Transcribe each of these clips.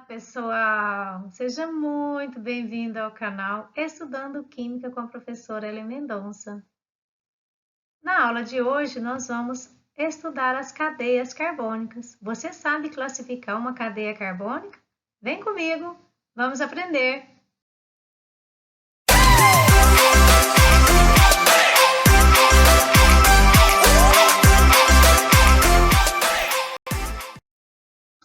Pessoal, seja muito bem-vindo ao canal Estudando Química com a professora Ellen Mendonça. Na aula de hoje, nós vamos estudar as cadeias carbônicas. Você sabe classificar uma cadeia carbônica? Vem comigo, vamos aprender!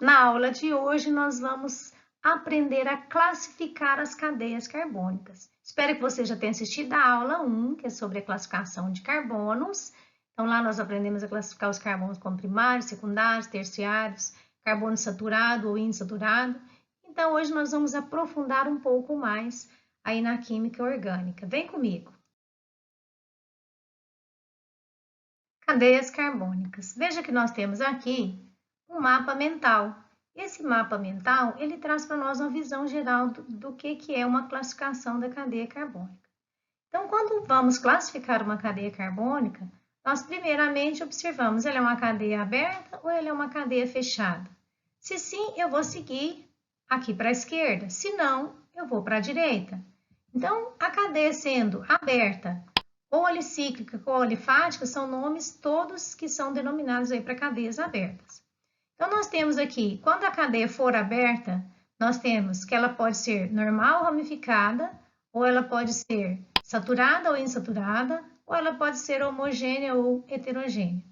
Na aula de hoje, nós vamos aprender a classificar as cadeias carbônicas. Espero que você já tenha assistido a aula 1, que é sobre a classificação de carbonos. Então, lá nós aprendemos a classificar os carbonos como primários, secundários, terciários, carbono saturado ou insaturado. Então, hoje nós vamos aprofundar um pouco mais aí na química orgânica. Vem comigo! Cadeias carbônicas. Veja que nós temos aqui um mapa mental. Esse mapa mental, ele traz para nós uma visão geral do que é uma classificação da cadeia carbônica. Então, quando vamos classificar uma cadeia carbônica, nós primeiramente observamos, ela é uma cadeia aberta ou ela é uma cadeia fechada? Se sim, eu vou seguir aqui para a esquerda, se não, eu vou para a direita. Então, a cadeia sendo aberta, ou alicíclica ou alifática, são nomes todos que são denominados aí para cadeias abertas. Então, nós temos aqui, quando a cadeia for aberta, nós temos que ela pode ser normal ramificada, ou ela pode ser saturada ou insaturada, ou ela pode ser homogênea ou heterogênea.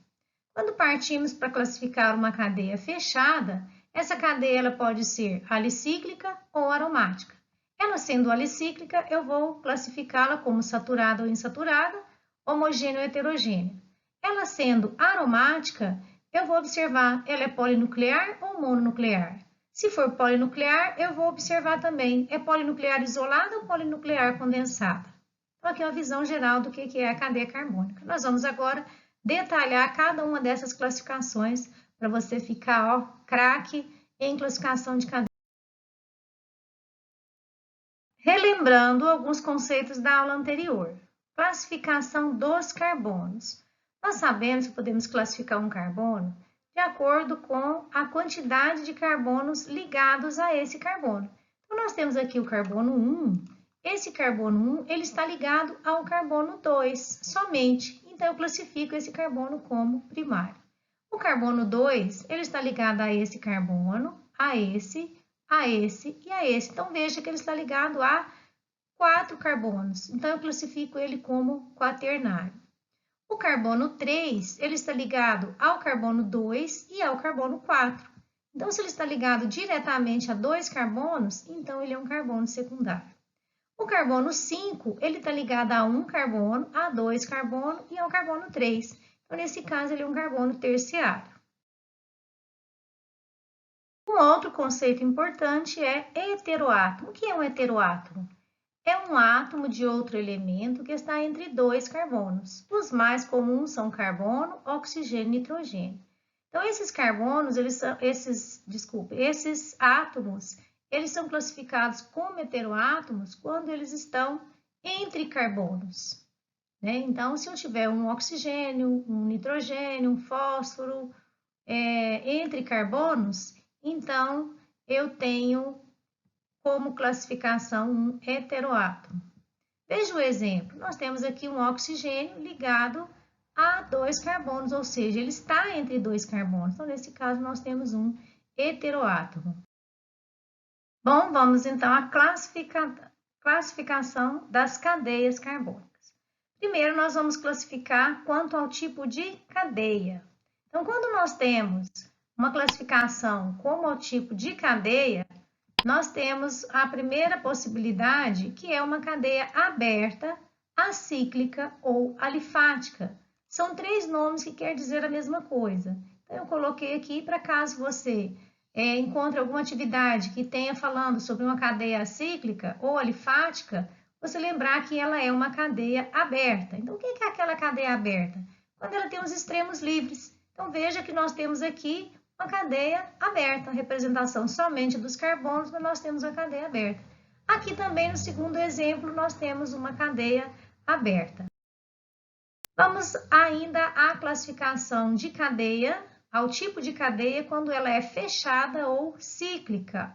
Quando partimos para classificar uma cadeia fechada, essa cadeia ela pode ser alicíclica ou aromática. Ela sendo alicíclica, eu vou classificá-la como saturada ou insaturada, homogênea ou heterogênea. Ela sendo aromática, eu vou observar, ela é polinuclear ou mononuclear? Se for polinuclear, eu vou observar também, é polinuclear isolada ou polinuclear condensada? Então, aqui é uma visão geral do que é a cadeia carbônica. Nós vamos agora detalhar cada uma dessas classificações para você ficar, craque em classificação de cadeia. Relembrando alguns conceitos da aula anterior. Classificação dos carbonos. Nós sabemos que podemos classificar um carbono de acordo com a quantidade de carbonos ligados a esse carbono. Então, nós temos aqui o carbono 1. Esse carbono 1, ele está ligado ao carbono 2 somente. Então, eu classifico esse carbono como primário. O carbono 2, ele está ligado a esse carbono, a esse e a esse. Então, veja que ele está ligado a 4 carbonos. Então, eu classifico ele como quaternário. O carbono 3, ele está ligado ao carbono 2 e ao carbono 4. Então, se ele está ligado diretamente a 2 carbonos, então ele é um carbono secundário. O carbono 5, ele está ligado a 1 carbono, a 2 carbono e ao carbono 3. Então, nesse caso, ele é um carbono terciário. Um outro conceito importante é heteroátomo. O que é um heteroátomo? É um átomo de outro elemento que está entre 2 carbonos. Os mais comuns são carbono, oxigênio e nitrogênio. Então, esses carbonos, esses átomos, eles são classificados como heteroátomos quando eles estão entre carbonos. Né? Então, se eu tiver um oxigênio, um nitrogênio, um fósforo entre carbonos, então eu tenho como classificação um heteroátomo. Veja o exemplo, nós temos aqui um oxigênio ligado a 2 carbonos, ou seja, ele está entre 2 carbonos. Então, nesse caso, nós temos um heteroátomo. Bom, vamos então à classificação das cadeias carbônicas. Primeiro, nós vamos classificar quanto ao tipo de cadeia. Então, quando nós temos uma classificação como ao tipo de cadeia, nós temos a primeira possibilidade, que é uma cadeia aberta, acíclica ou alifática. São 3 nomes que querem dizer a mesma coisa. Então, eu coloquei aqui para caso você encontre alguma atividade que tenha falando sobre uma cadeia acíclica ou alifática, você lembrar que ela é uma cadeia aberta. Então, o que é aquela cadeia aberta? Quando ela tem os extremos livres. Então, veja que nós temos aqui uma cadeia aberta, representação somente dos carbonos, mas nós temos a cadeia aberta. Aqui também, no segundo exemplo, nós temos uma cadeia aberta. Vamos ainda à classificação de cadeia, ao tipo de cadeia quando ela é fechada ou cíclica.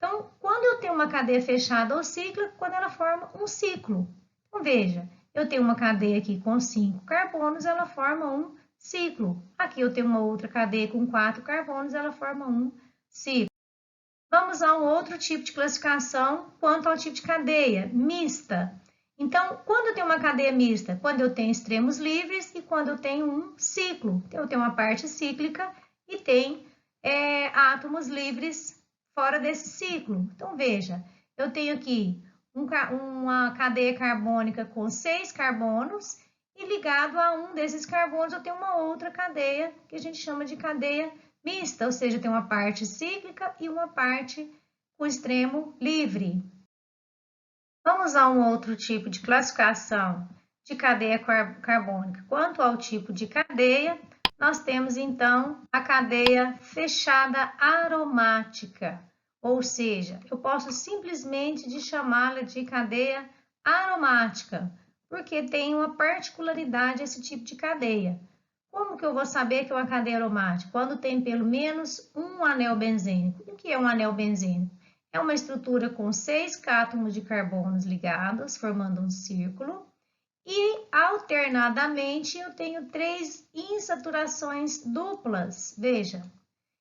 Então, quando eu tenho uma cadeia fechada ou cíclica, quando ela forma um ciclo. Então, veja, eu tenho uma cadeia aqui com 5 carbonos, ela forma um ciclo. Aqui eu tenho uma outra cadeia com 4 carbonos, ela forma um ciclo. Vamos a um outro tipo de classificação quanto ao tipo de cadeia, mista. Então, quando eu tenho uma cadeia mista? Quando eu tenho extremos livres e quando eu tenho um ciclo. Eu tenho uma parte cíclica e tem átomos livres fora desse ciclo. Então, veja, eu tenho aqui uma cadeia carbônica com 6 carbonos e ligado a um desses carbonos eu tenho uma outra cadeia que a gente chama de cadeia mista, ou seja, tem uma parte cíclica e uma parte com extremo livre. Vamos a um outro tipo de classificação de cadeia carbônica. Quanto ao tipo de cadeia, nós temos então a cadeia fechada aromática, ou seja, eu posso simplesmente chamá-la de cadeia aromática, porque tem uma particularidade esse tipo de cadeia. Como que eu vou saber que é uma cadeia aromática? Quando tem pelo menos um anel benzênico. O que é um anel benzênico? É uma estrutura com 6 átomos de carbonos ligados, formando um círculo. E, alternadamente, eu tenho 3 insaturações duplas. Veja.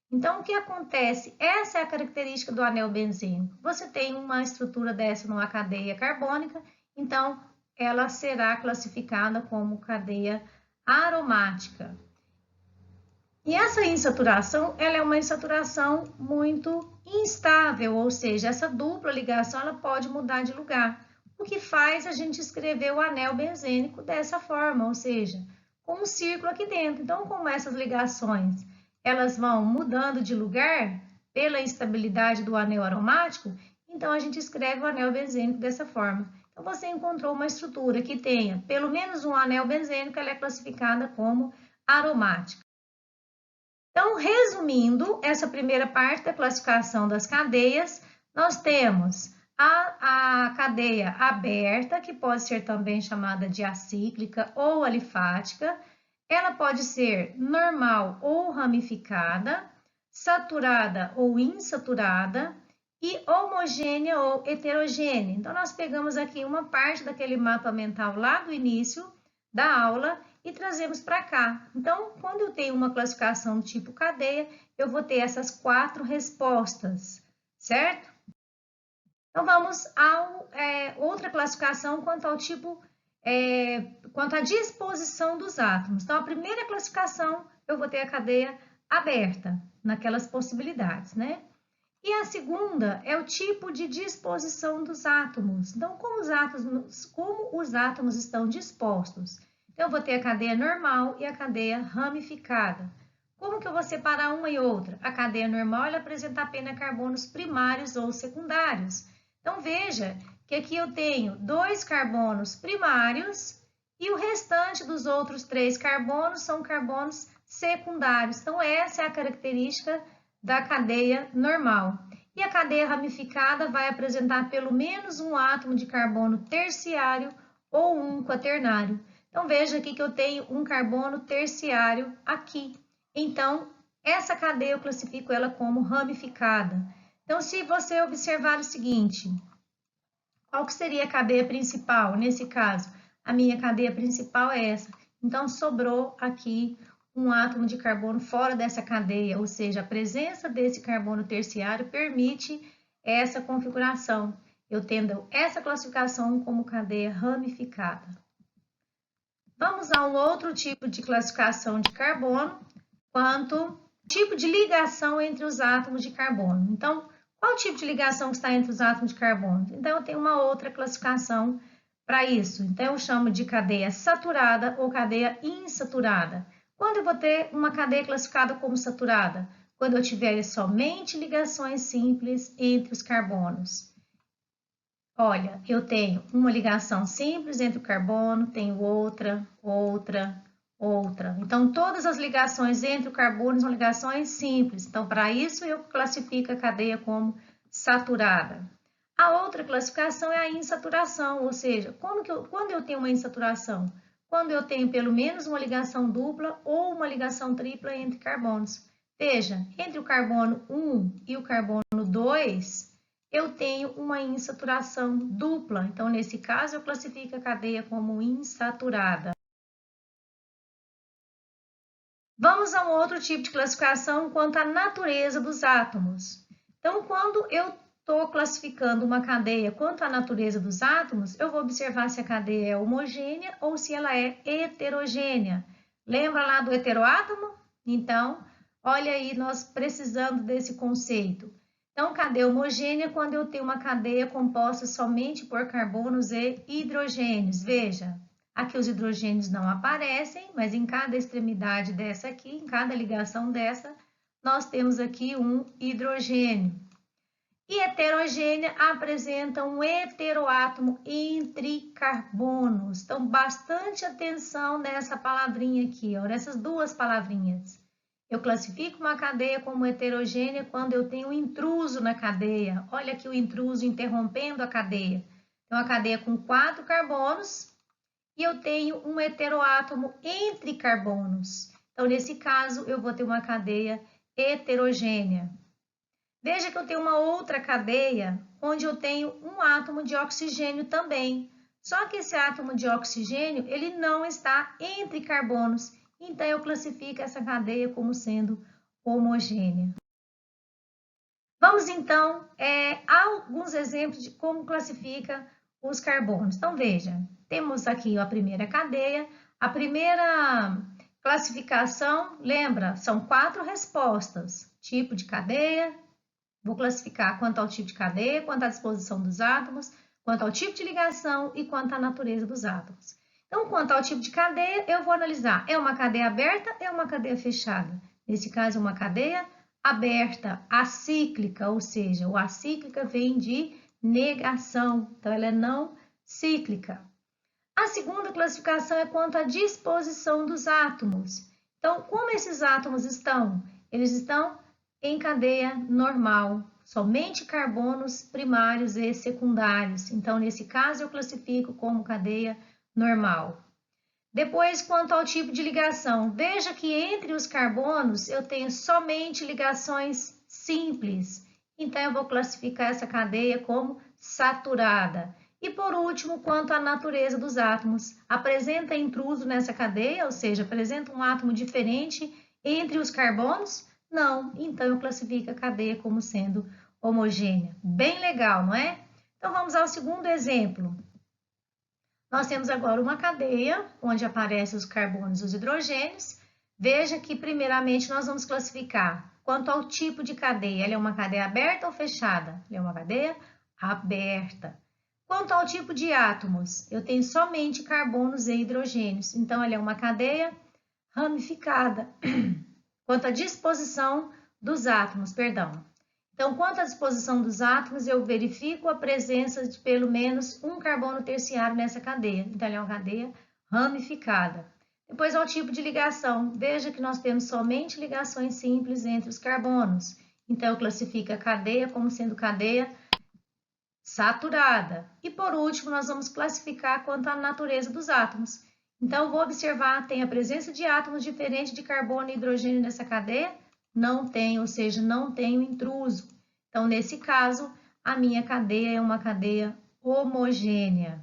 Então, o que acontece? Essa é a característica do anel benzênico. Você tem uma estrutura dessa numa cadeia carbônica, então ela será classificada como cadeia aromática. E essa insaturação, ela é uma insaturação muito instável, ou seja, essa dupla ligação ela pode mudar de lugar, o que faz a gente escrever o anel benzênico dessa forma, ou seja, com um círculo aqui dentro. Então, como essas ligações elas vão mudando de lugar pela instabilidade do anel aromático, então a gente escreve o anel benzênico dessa forma. Então, você encontrou uma estrutura que tenha pelo menos um anel benzênico, ela é classificada como aromática. Então, resumindo essa primeira parte da classificação das cadeias, nós temos a cadeia aberta, que pode ser também chamada de acíclica ou alifática. Ela pode ser normal ou ramificada, saturada ou insaturada, e homogênea ou heterogênea. Então, nós pegamos aqui uma parte daquele mapa mental lá do início da aula e trazemos para cá. Então, quando eu tenho uma classificação do tipo cadeia, eu vou ter essas 4 respostas, certo? Então, vamos a outra classificação quanto ao tipo, quanto à disposição dos átomos. Então, a primeira classificação, eu vou ter a cadeia aberta, naquelas possibilidades, né? E a segunda é o tipo de disposição dos átomos. Então, como os átomos estão dispostos? Então, eu vou ter a cadeia normal e a cadeia ramificada. Como que eu vou separar uma e outra? A cadeia normal ela apresenta apenas carbonos primários ou secundários. Então, veja que aqui eu tenho 2 carbonos primários e o restante dos outros 3 carbonos são carbonos secundários. Então, essa é a característica da cadeia normal. E a cadeia ramificada vai apresentar pelo menos um átomo de carbono terciário ou um quaternário. Então, veja aqui que eu tenho um carbono terciário aqui. Então, essa cadeia eu classifico ela como ramificada. Então, se você observar o seguinte, qual que seria a cadeia principal? Nesse caso, a minha cadeia principal é essa. Então, sobrou aqui um átomo de carbono fora dessa cadeia, ou seja, a presença desse carbono terciário permite essa configuração. Eu tendo essa classificação como cadeia ramificada. Vamos a um outro tipo de classificação de carbono, quanto tipo de ligação entre os átomos de carbono. Então, qual tipo de ligação que está entre os átomos de carbono? Então, eu tenho uma outra classificação para isso. Então, eu chamo de cadeia saturada ou cadeia insaturada. Quando eu vou ter uma cadeia classificada como saturada? Quando eu tiver somente ligações simples entre os carbonos. Olha, eu tenho uma ligação simples entre o carbono, tenho outra. Então, todas as ligações entre o carbono são ligações simples. Então, para isso, eu classifico a cadeia como saturada. A outra classificação é a insaturação, ou seja, quando eu tenho uma insaturação? Quando eu tenho pelo menos uma ligação dupla ou uma ligação tripla entre carbonos. Veja, entre o carbono 1 e o carbono 2, eu tenho uma insaturação dupla. Então, nesse caso, eu classifico a cadeia como insaturada. Vamos a um outro tipo de classificação quanto à natureza dos átomos. Então, quando eu estou classificando uma cadeia quanto à natureza dos átomos, eu vou observar se a cadeia é homogênea ou se ela é heterogênea. Lembra lá do heteroátomo? Então, olha aí, nós precisando desse conceito. Então, cadeia homogênea é quando eu tenho uma cadeia composta somente por carbonos e hidrogênios. Veja, aqui os hidrogênios não aparecem, mas em cada extremidade dessa aqui, em cada ligação dessa, nós temos aqui um hidrogênio. E heterogênea apresenta um heteroátomo entre carbonos. Então, bastante atenção nessa palavrinha aqui, ó, nessas duas palavrinhas. Eu classifico uma cadeia como heterogênea quando eu tenho um intruso na cadeia. Olha aqui o intruso interrompendo a cadeia. Então, a cadeia com 4 carbonos e eu tenho um heteroátomo entre carbonos. Então, nesse caso, eu vou ter uma cadeia heterogênea. Veja que eu tenho uma outra cadeia onde eu tenho um átomo de oxigênio também. Só que esse átomo de oxigênio, ele não está entre carbonos. Então, eu classifico essa cadeia como sendo homogênea. Vamos, então, a alguns exemplos de como classifica os carbonos. Então, veja, temos aqui a primeira cadeia. A primeira classificação, lembra, são 4 respostas. Tipo de cadeia, vou classificar quanto ao tipo de cadeia, quanto à disposição dos átomos, quanto ao tipo de ligação e quanto à natureza dos átomos. Então, quanto ao tipo de cadeia, eu vou analisar, é uma cadeia aberta, é uma cadeia fechada? Nesse caso, é uma cadeia aberta, acíclica, ou seja, o acíclica vem de negação, então ela é não cíclica. A segunda classificação é quanto à disposição dos átomos. Então, como esses átomos estão? Eles estão em cadeia normal, somente carbonos primários e secundários. Então, nesse caso, eu classifico como cadeia normal. Depois, quanto ao tipo de ligação, veja que entre os carbonos eu tenho somente ligações simples. Então, eu vou classificar essa cadeia como saturada. E por último, quanto à natureza dos átomos, apresenta intruso nessa cadeia, ou seja, apresenta um átomo diferente entre os carbonos? Não, então eu classifico a cadeia como sendo homogênea. Bem legal, não é? Então vamos ao segundo exemplo. Nós temos agora uma cadeia onde aparecem os carbonos e os hidrogênios. Veja que primeiramente nós vamos classificar quanto ao tipo de cadeia. Ela é uma cadeia aberta ou fechada? Ela é uma cadeia aberta. Quanto ao tipo de átomos, eu tenho somente carbonos e hidrogênios, então ela é uma cadeia ramificada. Quanto à disposição dos átomos, perdão. Então, quanto à disposição dos átomos, eu verifico a presença de pelo menos um carbono terciário nessa cadeia. Então, ela é uma cadeia ramificada. Depois, ao tipo de ligação. Veja que nós temos somente ligações simples entre os carbonos. Então, eu classifico a cadeia como sendo cadeia saturada. E, por último, nós vamos classificar quanto à natureza dos átomos. Então, vou observar, tem a presença de átomos diferentes de carbono e hidrogênio nessa cadeia? Não tem, ou seja, não tem o intruso. Então, nesse caso, a minha cadeia é uma cadeia homogênea.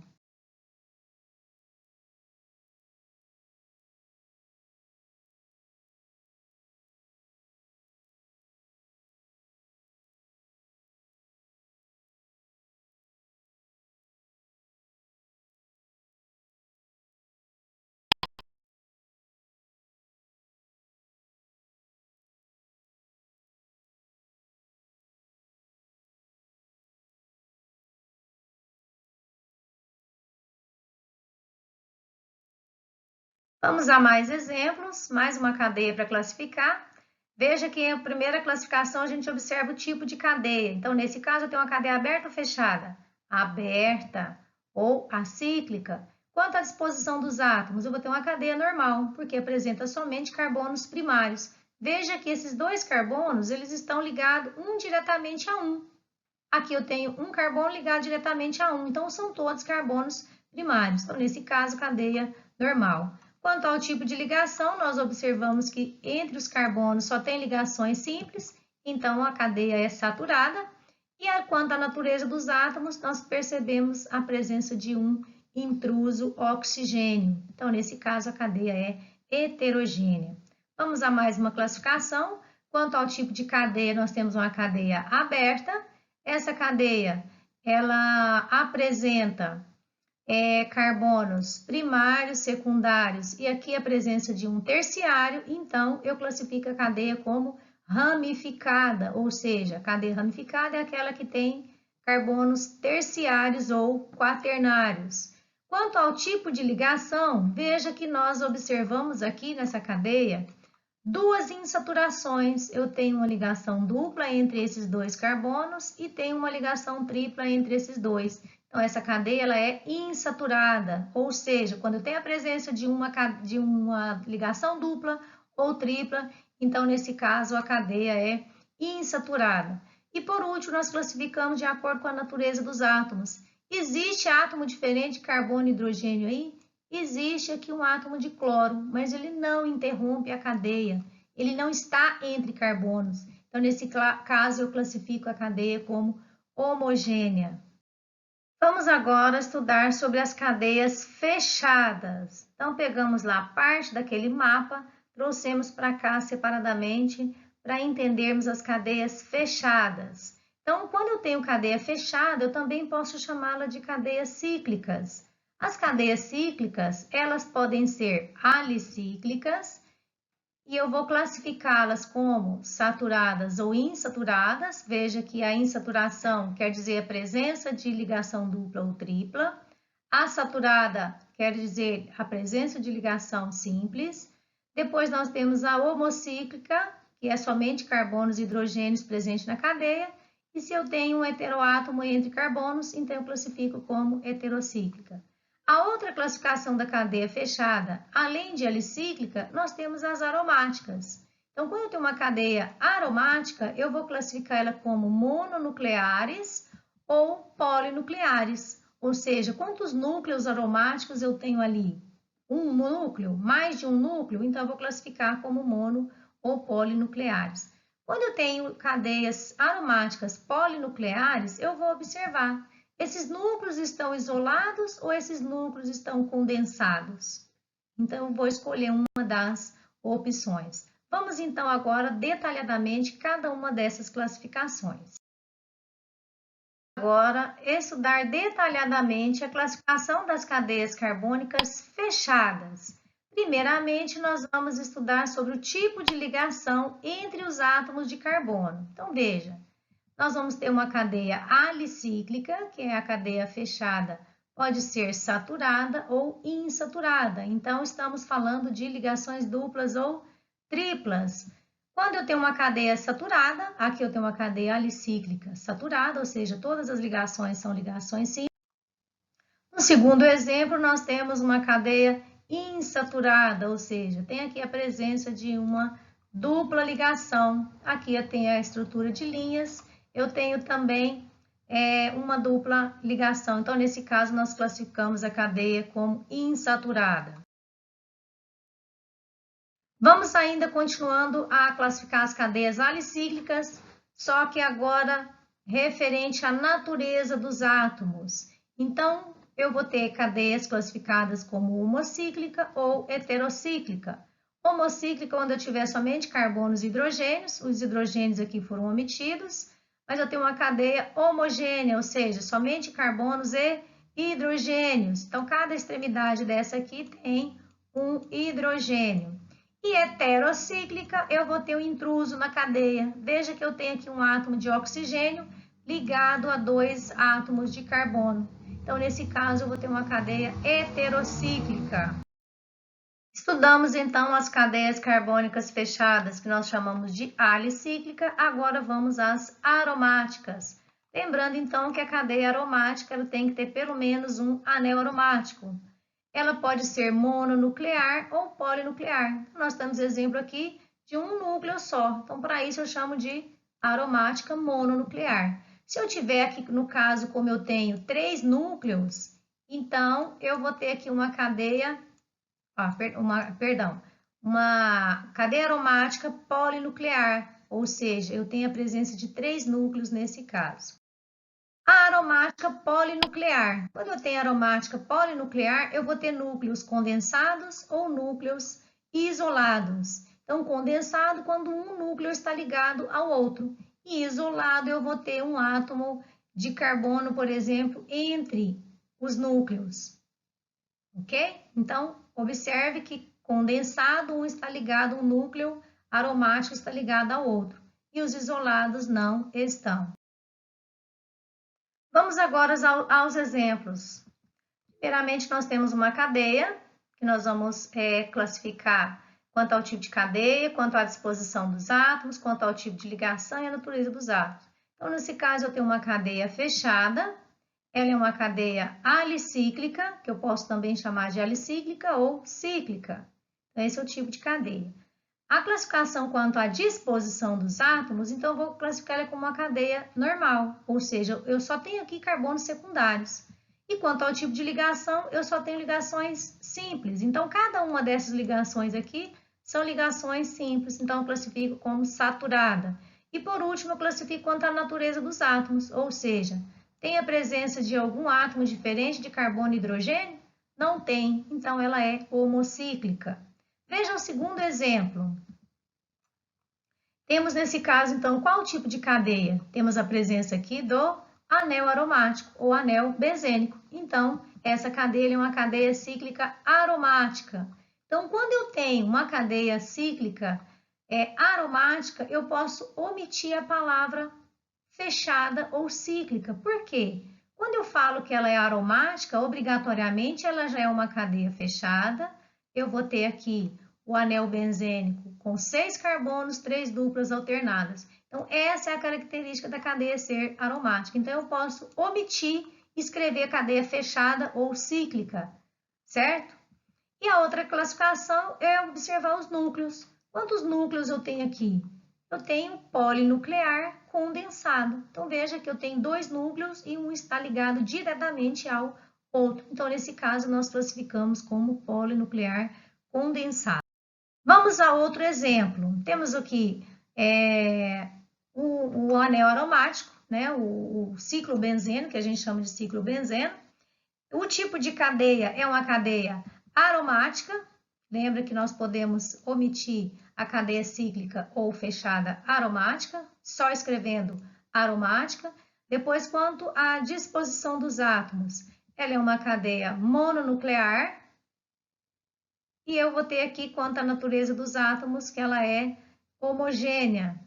Vamos a mais exemplos, mais uma cadeia para classificar. Veja que a primeira classificação a gente observa o tipo de cadeia. Então, nesse caso, eu tenho uma cadeia aberta ou fechada? Aberta ou acíclica. Quanto à disposição dos átomos, eu vou ter uma cadeia normal, porque apresenta somente carbonos primários. Veja que esses dois carbonos, eles estão ligados um diretamente a um. Aqui eu tenho um carbono ligado diretamente a um, então são todos carbonos primários. Então, nesse caso, cadeia normal. Quanto ao tipo de ligação, nós observamos que entre os carbonos só tem ligações simples, então a cadeia é saturada. E quanto à natureza dos átomos, nós percebemos a presença de um intruso oxigênio. Então, nesse caso, a cadeia é heterogênea. Vamos a mais uma classificação. Quanto ao tipo de cadeia, nós temos uma cadeia aberta. Essa cadeia, ela apresenta carbonos primários, secundários e aqui a presença de um terciário, então eu classifico a cadeia como ramificada, ou seja, a cadeia ramificada é aquela que tem carbonos terciários ou quaternários. Quanto ao tipo de ligação, veja que nós observamos aqui nessa cadeia duas insaturações. Eu tenho uma ligação dupla entre esses dois carbonos e tenho uma ligação tripla entre esses dois. Então, essa cadeia ela é insaturada, ou seja, quando eu tenho a presença de uma ligação dupla ou tripla, então, nesse caso, a cadeia é insaturada. E, por último, nós classificamos de acordo com a natureza dos átomos. Existe átomo diferente de carbono e hidrogênio aí? Existe aqui um átomo de cloro, mas ele não interrompe a cadeia, ele não está entre carbonos. Então, nesse caso, eu classifico a cadeia como homogênea. Vamos agora estudar sobre as cadeias fechadas. Então, pegamos lá parte daquele mapa, trouxemos para cá separadamente para entendermos as cadeias fechadas. Então, quando eu tenho cadeia fechada, eu também posso chamá-la de cadeias cíclicas. As cadeias cíclicas, elas podem ser alicíclicas, e eu vou classificá-las como saturadas ou insaturadas. Veja que a insaturação quer dizer a presença de ligação dupla ou tripla. A saturada quer dizer a presença de ligação simples. Depois nós temos a homocíclica, que é somente carbonos e hidrogênios presentes na cadeia. E se eu tenho um heteroátomo entre carbonos, então eu classifico como heterocíclica. A outra classificação da cadeia fechada, além de alicíclica, nós temos as aromáticas. Então, quando eu tenho uma cadeia aromática, eu vou classificar ela como mononucleares ou polinucleares. Ou seja, quantos núcleos aromáticos eu tenho ali? Um núcleo? Mais de um núcleo? Então, eu vou classificar como mono ou polinucleares. Quando eu tenho cadeias aromáticas polinucleares, eu vou observar. Esses núcleos estão isolados ou esses núcleos estão condensados? Então, eu vou escolher uma das opções. Vamos então agora detalhadamente cada uma dessas classificações. Agora, estudar detalhadamente a classificação das cadeias carbônicas fechadas. Primeiramente, nós vamos estudar sobre o tipo de ligação entre os átomos de carbono. Então, veja, nós vamos ter uma cadeia alicíclica, que é a cadeia fechada, pode ser saturada ou insaturada. Então, estamos falando de ligações duplas ou triplas. Quando eu tenho uma cadeia saturada, aqui eu tenho uma cadeia alicíclica saturada, ou seja, todas as ligações são ligações simples. No segundo exemplo, nós temos uma cadeia insaturada, ou seja, tem aqui a presença de uma dupla ligação. Aqui tem a estrutura de linhas, eu tenho também uma dupla ligação. Então, nesse caso, nós classificamos a cadeia como insaturada. Vamos ainda continuando a classificar as cadeias alicíclicas, só que agora referente à natureza dos átomos. Então, eu vou ter cadeias classificadas como homocíclica ou heterocíclica. Homocíclica, quando eu tiver somente carbonos e hidrogênios, os hidrogênios aqui foram omitidos, mas eu tenho uma cadeia homogênea, ou seja, somente carbonos e hidrogênios. Então, cada extremidade dessa aqui tem um hidrogênio. E heterocíclica, eu vou ter um intruso na cadeia. Veja que eu tenho aqui um átomo de oxigênio ligado a dois átomos de carbono. Então, nesse caso, eu vou ter uma cadeia heterocíclica. Estudamos, então, as cadeias carbônicas fechadas, que nós chamamos de alicíclica. Agora, vamos às aromáticas. Lembrando, então, que a cadeia aromática ela tem que ter pelo menos um anel aromático. Ela pode ser mononuclear ou polinuclear. Nós temos exemplo aqui de um núcleo só. Então, para isso, eu chamo de aromática mononuclear. Se eu tiver aqui, no caso, como eu tenho 3 núcleos, então, eu vou ter aqui uma cadeia, uma cadeia aromática polinuclear, ou seja, eu tenho a presença de 3 núcleos nesse caso. A aromática polinuclear. Quando eu tenho aromática polinuclear, eu vou ter núcleos condensados ou núcleos isolados. Então, condensado quando um núcleo está ligado ao outro. E isolado, eu vou ter um átomo de carbono, por exemplo, entre os núcleos. Ok? Então, observe que condensado, um está ligado a um núcleo, aromático está ligado ao outro. E os isolados não estão. Vamos agora aos exemplos. Primeiramente, nós temos uma cadeia, que nós vamos classificar quanto ao tipo de cadeia, quanto à disposição dos átomos, quanto ao tipo de ligação e a natureza dos átomos. Então, nesse caso, eu tenho uma cadeia fechada, ela é uma cadeia alicíclica, que eu posso também chamar de alicíclica ou cíclica. Então, esse é o tipo de cadeia. A classificação quanto à disposição dos átomos, então eu vou classificar ela como uma cadeia normal, ou seja, eu só tenho aqui carbonos secundários. E quanto ao tipo de ligação, eu só tenho ligações simples. Então, cada uma dessas ligações aqui são ligações simples, então eu classifico como saturada. E por último, eu classifico quanto à natureza dos átomos, ou seja, tem a presença de algum átomo diferente de carbono e hidrogênio? Não tem, então ela é homocíclica. Veja o segundo exemplo. Temos nesse caso, então, qual tipo de cadeia? Temos a presença aqui do anel aromático ou anel benzênico. Então, essa cadeia é uma cadeia cíclica aromática. Então, quando eu tenho uma cadeia cíclica aromática, eu posso omitir a palavra fechada ou cíclica. Por quê? Quando eu falo que ela é aromática, obrigatoriamente ela já é uma cadeia fechada. Eu vou ter aqui o anel benzênico com 6 carbonos, 3 duplas alternadas. Então, essa é a característica da cadeia ser aromática. Então, eu posso omitir escrever a cadeia fechada ou cíclica, certo? E a outra classificação é observar os núcleos. Quantos núcleos eu tenho aqui? Eu tenho polinuclear condensado. Então, veja que eu tenho 2 núcleos e um está ligado diretamente ao outro. Então, nesse caso, nós classificamos como polinuclear condensado. Vamos a outro exemplo. Temos aqui o anel aromático, né? O ciclo benzeno, que a gente chama de ciclo benzeno. O tipo de cadeia é uma cadeia aromática. Lembra que nós podemos omitir a cadeia cíclica ou fechada aromática, só escrevendo aromática. Depois, quanto à disposição dos átomos, ela é uma cadeia mononuclear. E eu vou ter aqui quanto à natureza dos átomos, que ela é homogênea.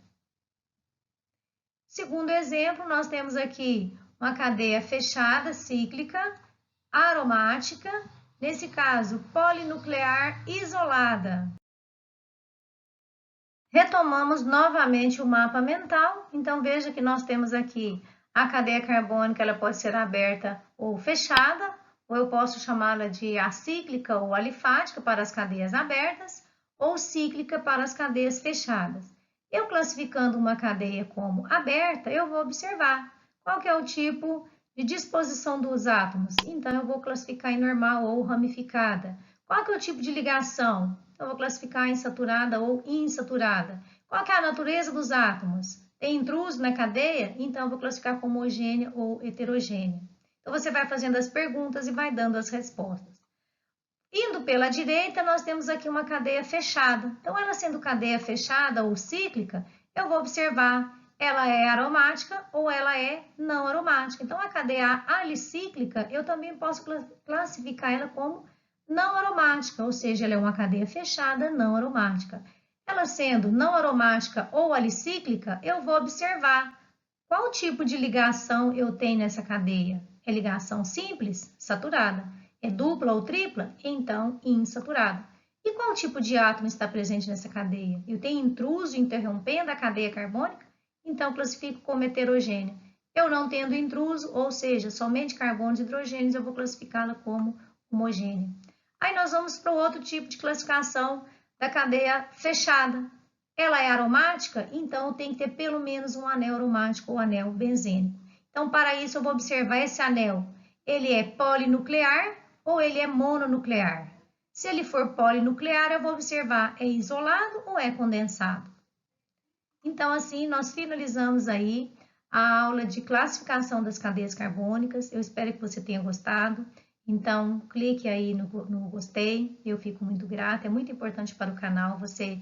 Segundo exemplo, nós temos aqui uma cadeia fechada, cíclica, aromática, nesse caso, polinuclear isolada. Retomamos novamente o mapa mental, então veja que nós temos aqui a cadeia carbônica, ela pode ser aberta ou fechada, ou eu posso chamá-la de acíclica ou alifática para as cadeias abertas, ou cíclica para as cadeias fechadas. Eu classificando uma cadeia como aberta, eu vou observar qual que é o tipo de disposição dos átomos. Então, eu vou classificar em normal ou ramificada. Qual que é o tipo de ligação? Eu vou classificar em saturada ou insaturada. Qual que é a natureza dos átomos? Tem intruso na cadeia? Então, eu vou classificar como homogênea ou heterogênea. Então, você vai fazendo as perguntas e vai dando as respostas. Indo pela direita, nós temos aqui uma cadeia fechada. Então, ela sendo cadeia fechada ou cíclica, eu vou observar ela é aromática ou ela é não aromática. Então, a cadeia alicíclica, eu também posso classificar ela como não aromática, ou seja, ela é uma cadeia fechada não aromática. Ela sendo não aromática ou alicíclica, eu vou observar qual tipo de ligação eu tenho nessa cadeia. É ligação simples? Saturada. É dupla ou tripla? Então, insaturada. E qual tipo de átomo está presente nessa cadeia? Eu tenho intruso interrompendo a cadeia carbônica? Então, classifico como heterogênea. Eu não tendo intruso, ou seja, somente carbonos e hidrogênios, eu vou classificá-la como homogênea. Aí nós vamos para o outro tipo de classificação da cadeia fechada. Ela é aromática, então tem que ter pelo menos um anel aromático ou anel benzênico. Então, para isso, eu vou observar esse anel. Ele é polinuclear ou ele é mononuclear? Se ele for polinuclear, eu vou observar é isolado ou é condensado. Então, assim, nós finalizamos aí a aula de classificação das cadeias carbônicas. Eu espero que você tenha gostado. Então, clique aí no gostei, eu fico muito grata. É muito importante para o canal você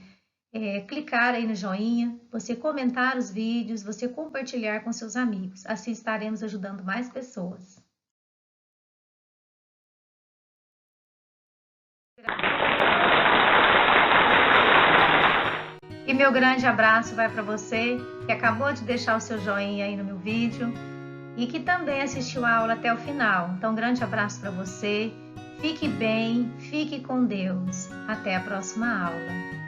clicar aí no joinha, você comentar os vídeos, você compartilhar com seus amigos. Assim estaremos ajudando mais pessoas. E meu grande abraço vai para você que acabou de deixar o seu joinha aí no meu vídeo e que também assistiu a aula até o final. Então, grande abraço para você. Fique bem, fique com Deus. Até a próxima aula.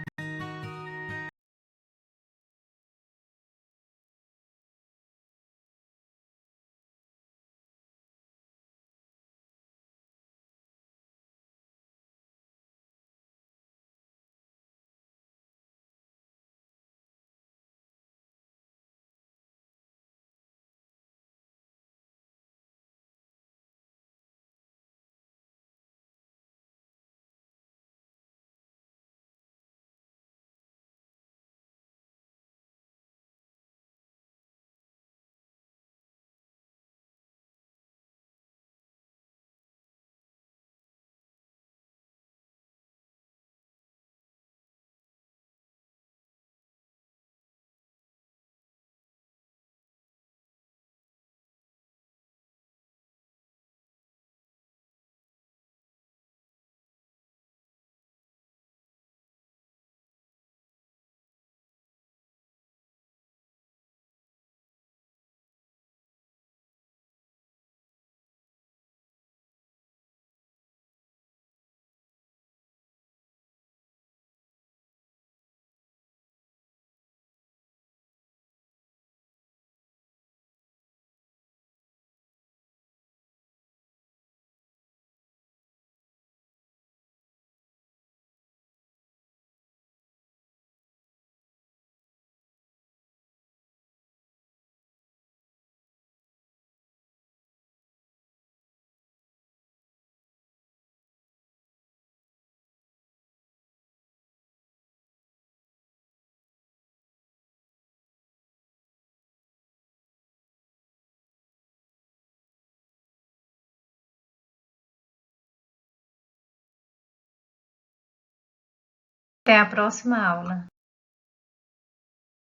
Até a próxima aula.